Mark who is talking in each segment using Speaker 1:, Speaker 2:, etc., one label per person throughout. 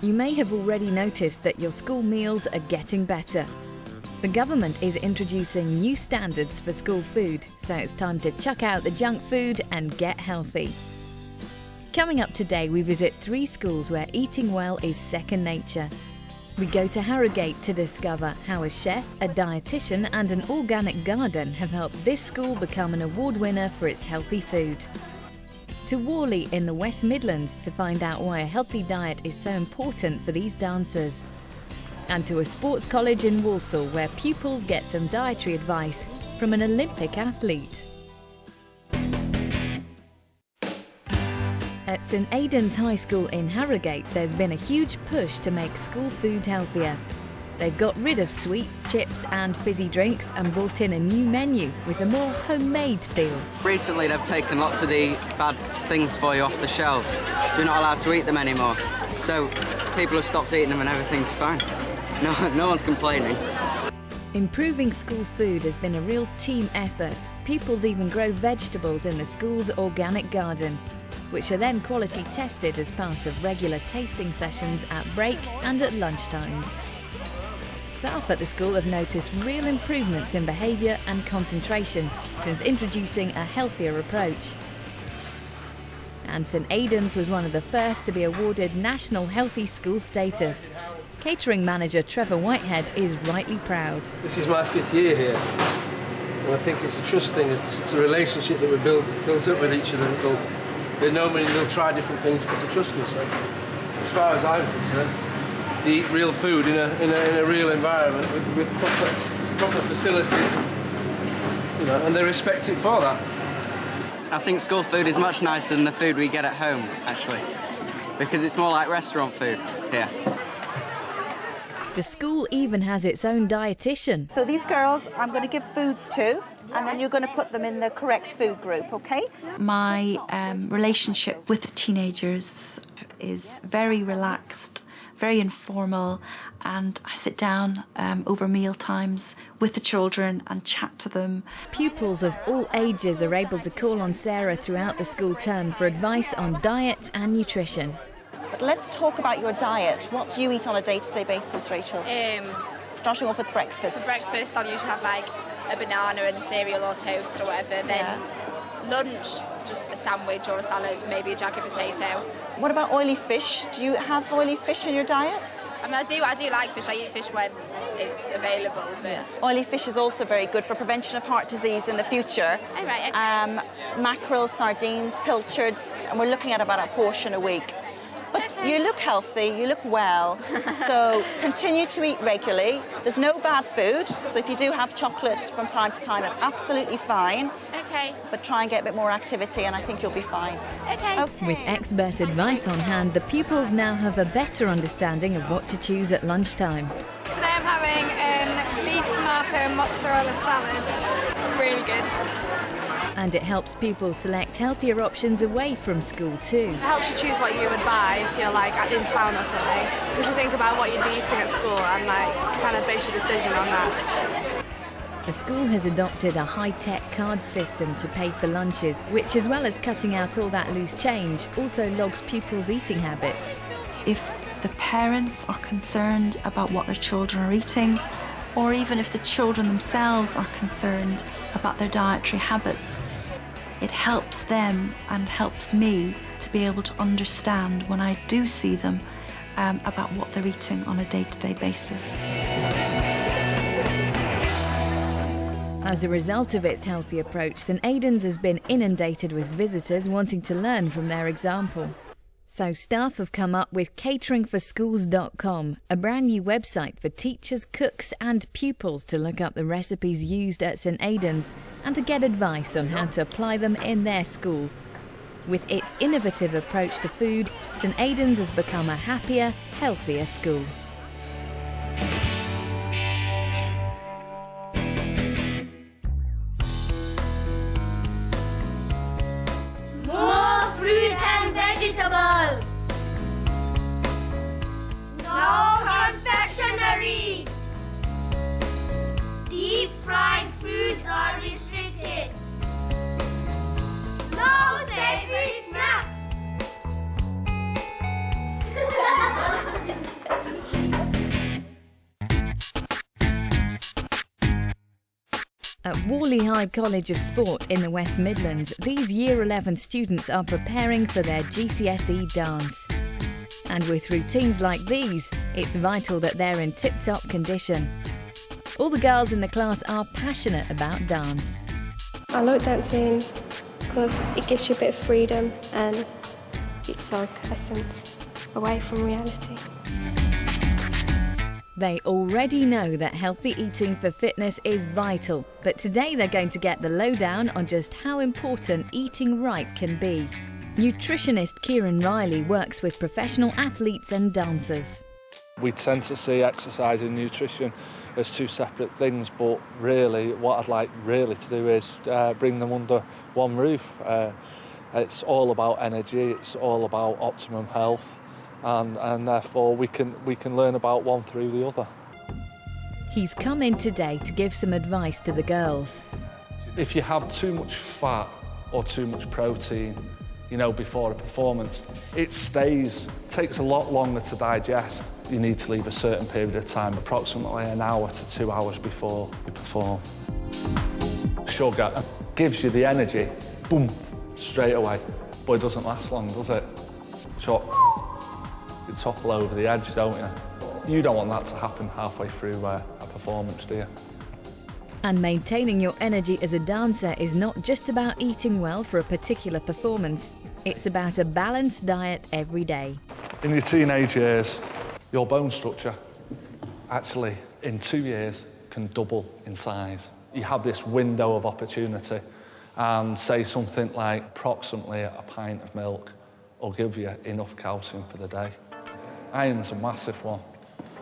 Speaker 1: You may have already noticed that your school meals are getting better. The government is introducing new standards for school food, so it's time to chuck out the junk food and get healthy. Coming up today, we visit 3 schools where eating well is second nature. We go to Harrogate to discover how a chef, a dietitian and an organic garden have helped this school become an award winner for its healthy food. To Worley in the West Midlands to find out why a healthy diet is so important for these dancers. And to a sports college in Walsall where pupils get some dietary advice from an Olympic athlete. At St Aidan's High School in Harrogate, there's been a huge push to make school food healthier. They've got rid of sweets, chips and fizzy drinks and brought in a new menu with a more homemade feel.
Speaker 2: Recently they've taken lots of the bad things for you off the shelves, so we're not allowed to eat them anymore. So people have stopped eating them and everything's fine. No one's complaining.
Speaker 1: Improving school food has been a real team effort. Pupils even grow vegetables in the school's organic garden, which are then quality tested as part of regular tasting sessions at break and at lunchtimes. Staff at the school have noticed real improvements in behaviour and concentration since introducing a healthier approach. And St Aidan's was one of the first to be awarded National Healthy School status. Catering manager Trevor Whitehead is rightly proud.
Speaker 3: This is my 5th year here, and I think it's a trust thing. It's a relationship that we built up with each other. They know me and they'll try different things because they trust me. So, as far as I'm concerned, they eat real food in a real environment with proper facilities, and they respect it for that.
Speaker 2: I think school food is much nicer than the food we get at home, actually, because it's more like restaurant food here.
Speaker 1: The school even has its own dietitian.
Speaker 4: So these girls, I'm going to give foods to, and then you're going to put them in the correct food group, okay?
Speaker 5: My relationship with the teenagers is very relaxed, very informal, and I sit down over meal times with the children and chat to them.
Speaker 1: Pupils of all ages are able to call on Sarah throughout the school term for advice on diet and nutrition.
Speaker 4: But let's talk about your diet. What do you eat on a day-to-day basis, Rachel? Starting off with breakfast.
Speaker 6: For breakfast, I'll usually have like a banana and cereal or toast or whatever. Then lunch, just a sandwich or a salad, maybe a jagged potato.
Speaker 4: What about oily fish? Do you have oily fish in your diets?
Speaker 6: I mean, I do like fish. I eat fish when it's available. But
Speaker 4: Oily fish is also very good for prevention of heart disease in the future.
Speaker 6: Oh, right, okay.
Speaker 4: Mackerel, sardines, pilchards, and we're looking at about a portion a week. But you look healthy, you look well, so continue to eat regularly. There's no bad food, so if you do have chocolate from time to time, that's absolutely fine.
Speaker 6: Okay.
Speaker 4: But try and get a bit more activity and I think you'll be fine.
Speaker 6: Okay.
Speaker 1: With expert advice on hand, the pupils now have a better understanding of what to choose at lunchtime.
Speaker 7: Today I'm having beef, tomato and mozzarella salad. It's really good.
Speaker 1: And it helps pupils select healthier options away from school too.
Speaker 7: It helps you choose what you would buy if you're like in town or something. Because you think about what you'd be eating at school and like kind of base your decision on that.
Speaker 1: The school has adopted a high-tech card system to pay for lunches, which, as well as cutting out all that loose change, also logs pupils' eating habits.
Speaker 5: If the parents are concerned about what their children are eating, or even if the children themselves are concerned about their dietary habits, it helps them and helps me to be able to understand when I do see them about what they're eating on a day-to-day basis.
Speaker 1: As a result of its healthy approach, St Aidan's has been inundated with visitors wanting to learn from their example. So staff have come up with cateringforschools.com, a brand new website for teachers, cooks and pupils to look up the recipes used at St Aidan's and to get advice on how to apply them in their school. With its innovative approach to food, St Aidan's has become a happier, healthier school.
Speaker 8: More fruit and vegetables. No confectionery. Deep fried foods are restricted. No savory snacks.
Speaker 1: At Whalley High College of Sport in the West Midlands, these Year 11 students are preparing for their GCSE dance. And with routines like these, it's vital that they're in tip-top condition. All the girls in the class are passionate about dance.
Speaker 9: I like dancing because it gives you a bit of freedom and it's like a sense away from reality.
Speaker 1: They already know that healthy eating for fitness is vital, but today they're going to get the lowdown on just how important eating right can be. Nutritionist Kieran Riley works with professional athletes and dancers.
Speaker 10: We tend to see exercise and nutrition as two separate things, but really what I'd like really to do is bring them under one roof. It's all about energy, it's all about optimum health, and therefore we can learn about one through the other.
Speaker 1: He's come in today to give some advice to the girls.
Speaker 10: If you have too much fat or too much protein, before a performance, it takes a lot longer to digest. You need to leave a certain period of time, approximately an hour to 2 hours before you perform. Sugar gives you the energy, boom, straight away, but it doesn't last long, does it? So you topple over the edge, don't you? You don't want that to happen halfway through a performance, do you?
Speaker 1: And maintaining your energy as a dancer is not just about eating well for a particular performance. It's about a balanced diet every day.
Speaker 10: In your teenage years, your bone structure actually, in 2 years, can double in size. You have this window of opportunity, and say something like approximately a pint of milk will give you enough calcium for the day. Iron's a massive one.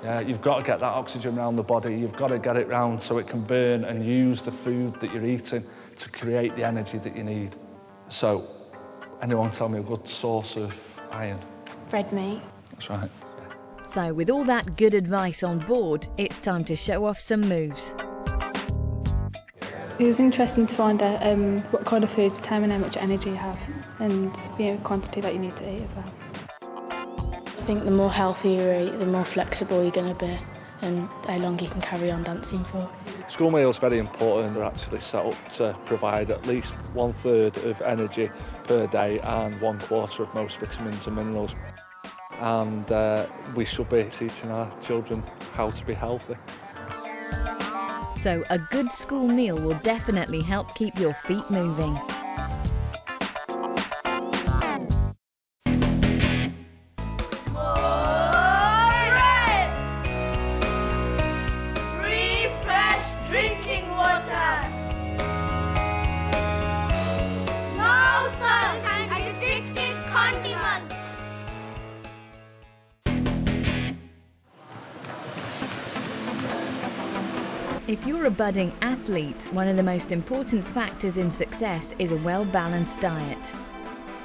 Speaker 10: Yeah, you've got to get that oxygen around the body, you've got to get it round so it can burn and use the food that you're eating to create the energy that you need. So, anyone tell me a good source of iron?
Speaker 9: Red meat.
Speaker 10: That's right.
Speaker 1: So with all that good advice on board, it's time to show off some moves.
Speaker 11: It was interesting to find out what kind of foods determine how much energy you have and the quantity that you need to eat as well.
Speaker 12: I think the more healthy you eat, the more flexible you're going to be and how long you can carry on dancing for.
Speaker 10: School meals are very important. They're actually set up to provide at least 1/3 of energy per day and 1/4 of most vitamins and minerals. And we should be teaching our children how to be healthy.
Speaker 1: So a good school meal will definitely help keep your feet moving. If you're a budding athlete, one of the most important factors in success is a well-balanced diet.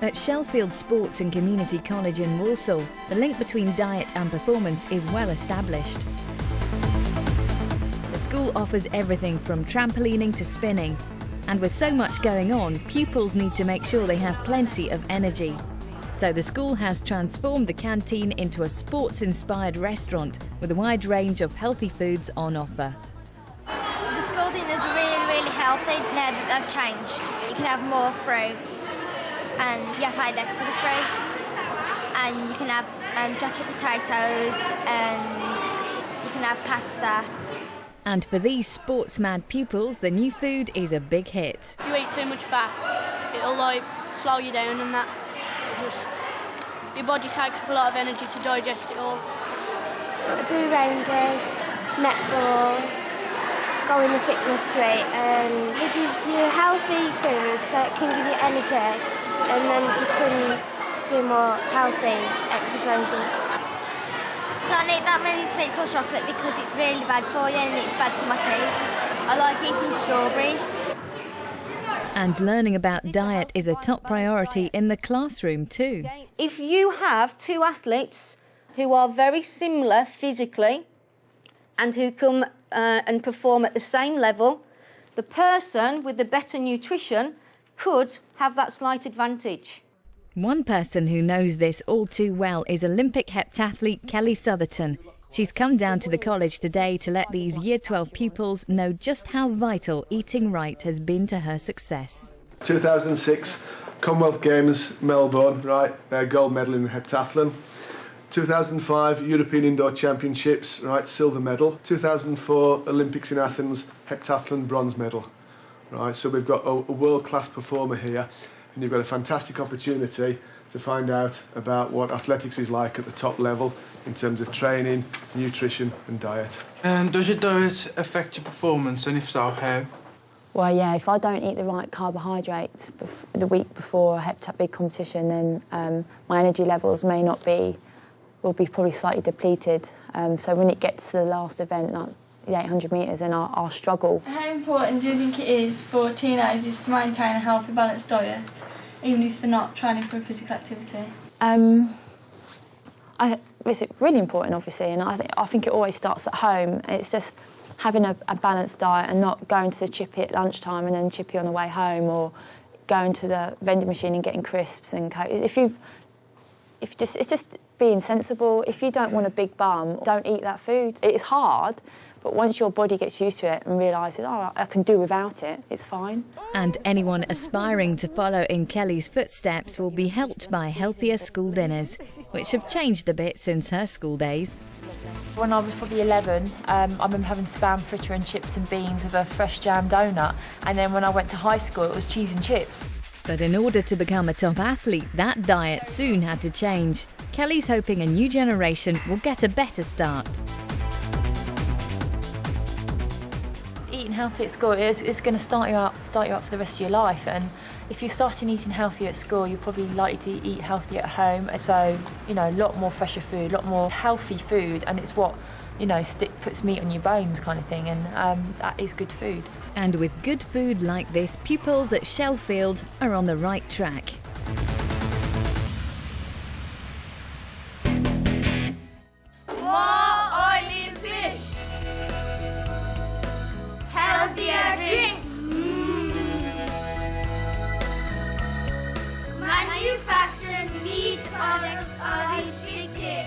Speaker 1: At Sheffield Sports and Community College in Walsall, the link between diet and performance is well established. The school offers everything from trampolining to spinning, and with so much going on, pupils need to make sure they have plenty of energy. So the school has transformed the canteen into a sports-inspired restaurant with a wide range of healthy foods on offer.
Speaker 8: The school dinner's really healthy now that they've changed. You can have more fruit and you have to pay less for the fruit. And you can have jacket potatoes and you can have pasta.
Speaker 1: And for these sports-mad pupils, the new food is a big hit.
Speaker 13: If you eat too much fat, it'll slow you down and that. Your body takes up a lot of energy to digest it all.
Speaker 9: I do rounders, netball, go in the fitness suite, and they give you healthy food so it can give you energy, and then you can do more healthy exercising.
Speaker 8: Don't eat that many sweets or chocolate because it's really bad for you and it's bad for my teeth. I like eating strawberries.
Speaker 1: And learning about diet is a top priority in the classroom too.
Speaker 14: If you have two athletes who are very similar physically and who come and perform at the same level, the person with the better nutrition could have that slight advantage.
Speaker 1: One person who knows this all too well is Olympic heptathlete Kelly Sotherton. She's come down to the college today to let these Year 12 pupils know just how vital eating right has been to her success.
Speaker 3: 2006 Commonwealth Games, Melbourne, right, gold medal in heptathlon. 2005 European Indoor Championships, right, silver medal. 2004 Olympics in Athens, heptathlon, bronze medal. Right, so we've got a world-class performer here, and you've got a fantastic opportunity to find out about what athletics is like at the top level in terms of training, nutrition and diet.
Speaker 15: Does your diet affect your performance, and if so, how?
Speaker 16: Well, yeah, if I don't eat the right carbohydrates the week before a heptat big competition, then my energy levels will be probably slightly depleted. So when it gets to the last event, like the 800 metres, then I'll struggle.
Speaker 17: How important do you think it is for teenagers to maintain a healthy, balanced diet, even if they're not training for physical activity?
Speaker 16: It's really important, obviously, and I think it always starts at home. It's just having a balanced diet and not going to the chippy at lunchtime and then chippy on the way home, or going to the vending machine and getting crisps and Coke. It's just being sensible. If you don't want a big bum, don't eat that food. It's hard, but once your body gets used to it and realises, oh, I can do without it, it's fine.
Speaker 1: And anyone aspiring to follow in Kelly's footsteps will be helped by healthier school dinners, which have changed a bit since her school days.
Speaker 18: When I was probably 11, I remember having spam fritter and chips and beans with a fresh jam donut, and then when I went to high school it was cheese and chips.
Speaker 1: But in order to become a top athlete, that diet soon had to change. Kelly's hoping a new generation will get a better start.
Speaker 18: Eating healthy at school is going to start you up for the rest of your life, and if you're starting eating healthy at school, you're probably likely to eat healthy at home. So, you know, a lot more fresher food, a lot more healthy food, and it's what, you know, puts meat on your bones kind of thing, and that is good food.
Speaker 1: And with good food like this, pupils at Sheffield are on the right track.
Speaker 19: More oily fish. Healthier drink. Manufactured meat products are restricted.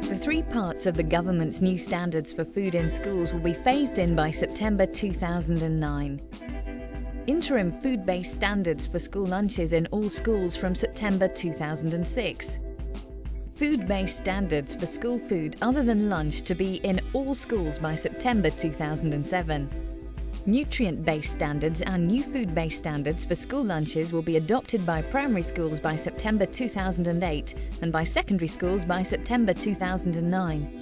Speaker 1: The 3 parts of the government's new standards for food in schools will be phased in by September 2009. Interim food-based standards for school lunches in all schools from September 2006. Food-based standards for school food other than lunch to be in all schools by September 2007. Nutrient-based standards and new food-based standards for school lunches will be adopted by primary schools by September 2008 and by secondary schools by September 2009.